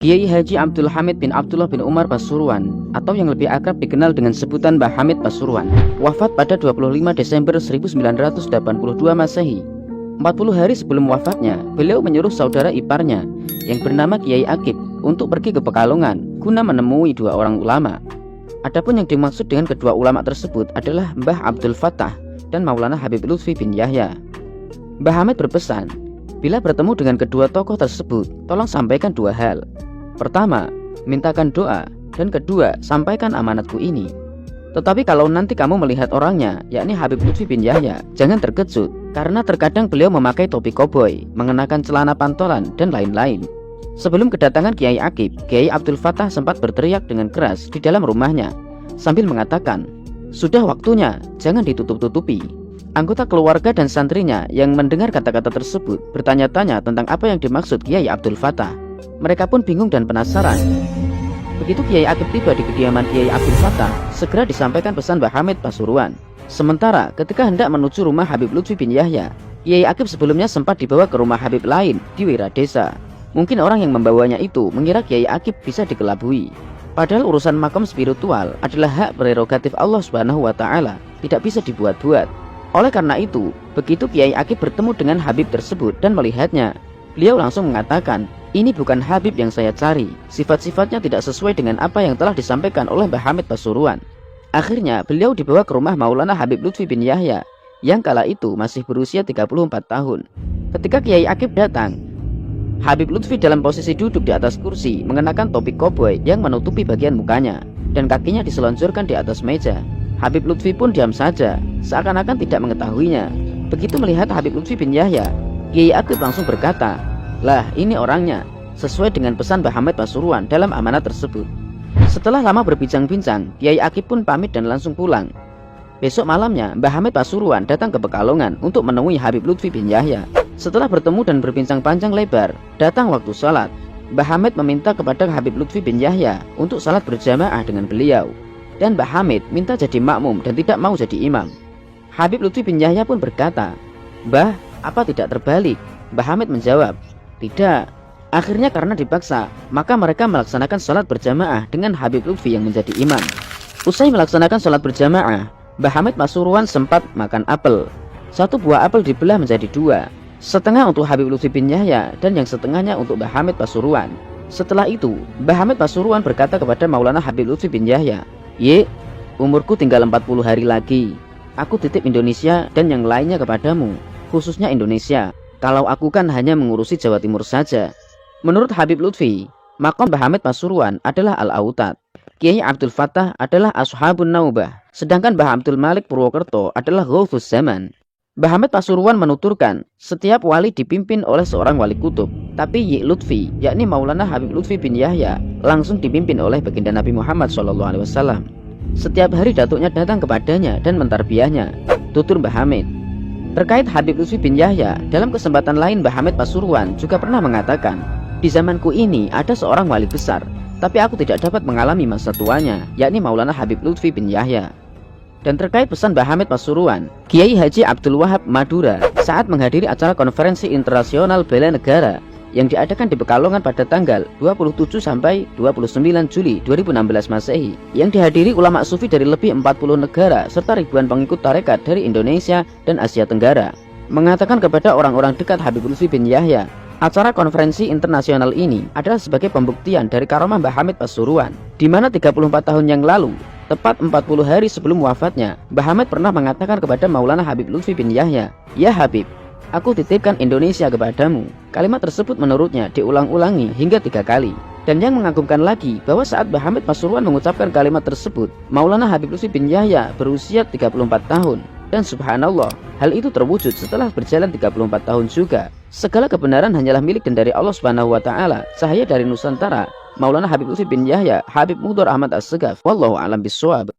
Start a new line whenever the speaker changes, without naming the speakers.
Kiai Haji Abdul Hamid bin Abdullah bin Umar Pasuruan atau yang lebih akrab dikenal dengan sebutan Mbah Hamid Pasuruan wafat pada 25 Desember 1982 Masehi. 40 hari sebelum wafatnya, beliau menyuruh saudara iparnya yang bernama Kiai Akib untuk pergi ke Pekalongan guna menemui dua orang ulama. Adapun yang dimaksud dengan kedua ulama tersebut adalah Mbah Abdul Fattah dan Maulana Habib Lutfi bin Yahya. Mbah Hamid berpesan, bila bertemu dengan kedua tokoh tersebut, tolong sampaikan dua hal. Pertama, mintakan doa, dan kedua, sampaikan amanatku ini. Tetapi kalau nanti kamu melihat orangnya, yakni Habib Lutfi bin Yahya, jangan terkejut, karena terkadang beliau memakai topi koboi, mengenakan celana pantolan, dan lain-lain. Sebelum kedatangan Kiai Akib, Kiai Abdul Fattah sempat berteriak dengan keras di dalam rumahnya, sambil mengatakan, sudah waktunya, jangan ditutup-tutupi. Anggota keluarga dan santrinya yang mendengar kata-kata tersebut bertanya-tanya tentang apa yang dimaksud Kiai Abdul Fattah. Mereka pun bingung dan penasaran. Begitu Kiai Akib tiba di kediaman Kiai Abdul Fattah, segera disampaikan pesan Mbah Hamid Pasuruan. Sementara ketika hendak menuju rumah Habib Lutfi bin Yahya, Kiai Akib sebelumnya sempat dibawa ke rumah Habib lain di Wiradesa. Mungkin orang yang membawanya itu mengira Kiai Akib bisa dikelabui. Padahal urusan makam spiritual adalah hak prerogatif Allah Subhanahu wa Ta'ala, tidak bisa dibuat-buat. Oleh karena itu, begitu Kiai Akib bertemu dengan Habib tersebut dan melihatnya, beliau langsung mengatakan, ini bukan Habib yang saya cari. Sifat-sifatnya tidak sesuai dengan apa yang telah disampaikan oleh Mbah Hamid Pasuruan. Akhirnya beliau dibawa ke rumah Maulana Habib Lutfi bin Yahya yang kala itu masih berusia 34 tahun. Ketika Kiai Akib datang, Habib Lutfi dalam posisi duduk di atas kursi mengenakan topi koboi yang menutupi bagian mukanya dan kakinya diseluncurkan di atas meja. Habib Lutfi pun diam saja, seakan-akan tidak mengetahuinya. Begitu melihat Habib Lutfi bin Yahya, Kiai Akib langsung berkata, lah ini orangnya, sesuai dengan pesan Mbah Hamid Pasuruan dalam amanat tersebut. Setelah lama berbincang-bincang, Kiai Akib pun pamit dan langsung pulang. Besok malamnya Mbah Hamid Pasuruan datang ke Pekalongan untuk menemui Habib Lutfi bin Yahya. Setelah bertemu dan berbincang panjang lebar, datang waktu salat. Mbah Hamid meminta kepada Habib Lutfi bin Yahya untuk salat berjamaah dengan beliau. Dan Mbah Hamid minta jadi makmum dan tidak mau jadi imam. Habib Lutfi bin Yahya pun berkata, Mbah, apa tidak terbalik? Mbah Hamid menjawab, tidak. Akhirnya karena dipaksa, maka mereka melaksanakan sholat berjamaah dengan Habib Lutfi yang menjadi imam. Usai melaksanakan sholat berjamaah, Mbah Hamid Pasuruan sempat makan apel. Satu buah apel dibelah menjadi dua, setengah untuk Habib Lutfi bin Yahya dan yang setengahnya untuk Mbah Hamid Pasuruan. Setelah itu, Mbah Hamid Pasuruan berkata kepada Maulana Habib Lutfi bin Yahya, Ye, umurku tinggal 40 hari lagi. Aku titip Indonesia dan yang lainnya kepadamu, khususnya Indonesia. Kalau aku kan hanya mengurusi Jawa Timur saja. Menurut Habib Lutfi, maqam Mbah Hamid Pasuruan adalah Al-Autad. Kiai Abdul Fattah adalah Ashabun Naubah. Sedangkan Mbah Abdul Malik Purwokerto adalah Ghauthuz Zaman. Mbah Hamid Pasuruan menuturkan, setiap wali dipimpin oleh seorang wali kutub. Tapi Yi Lutfi, yakni Maulana Habib Lutfi bin Yahya, langsung dipimpin oleh baginda Nabi Muhammad SAW. Setiap hari datuknya datang kepadanya dan mentarbiahnya, tutur Mbah Hamid. Terkait Habib Lutfi bin Yahya, dalam kesempatan lain Mbah Hamid Pasuruan juga pernah mengatakan, di zamanku ini ada seorang wali besar, tapi aku tidak dapat mengalami masa tuanya, yakni Maulana Habib Lutfi bin Yahya. Dan terkait pesan Mbah Hamid Pasuruan, Kiai Haji Abdul Wahab Madura saat menghadiri acara konferensi internasional bela negara yang diadakan di Pekalongan pada tanggal 27 sampai 29 Juli 2016 Masehi, yang dihadiri ulama sufi dari lebih 40 negara serta ribuan pengikut tarekat dari Indonesia dan Asia Tenggara, mengatakan kepada orang-orang dekat Habib Lutfi bin Yahya, acara konferensi internasional ini adalah sebagai pembuktian dari karomah Mbah Hamid Pasuruan, di mana 34 tahun yang lalu, tepat 40 hari sebelum wafatnya, Mbah Hamid pernah mengatakan kepada Maulana Habib Lutfi bin Yahya, ya Habib, aku titipkan Indonesia kepadamu. Kalimat tersebut menurutnya diulang-ulangi hingga 3 kali. Dan yang mengagumkan lagi bahwa saat Mbah Hamid Pasuruan mengucapkan kalimat tersebut, Maulana Habib Lutfi bin Yahya berusia 34 tahun. Dan subhanallah, hal itu terwujud setelah berjalan 34 tahun juga. Segala kebenaran hanyalah milik dan dari Allah Subhanahu wa Ta'ala. Cahaya dari Nusantara, Maulana Habib Lutfi bin Yahya, Habib Mudhor Ahmad As-Segaf. Wallahu a'lam bishawab.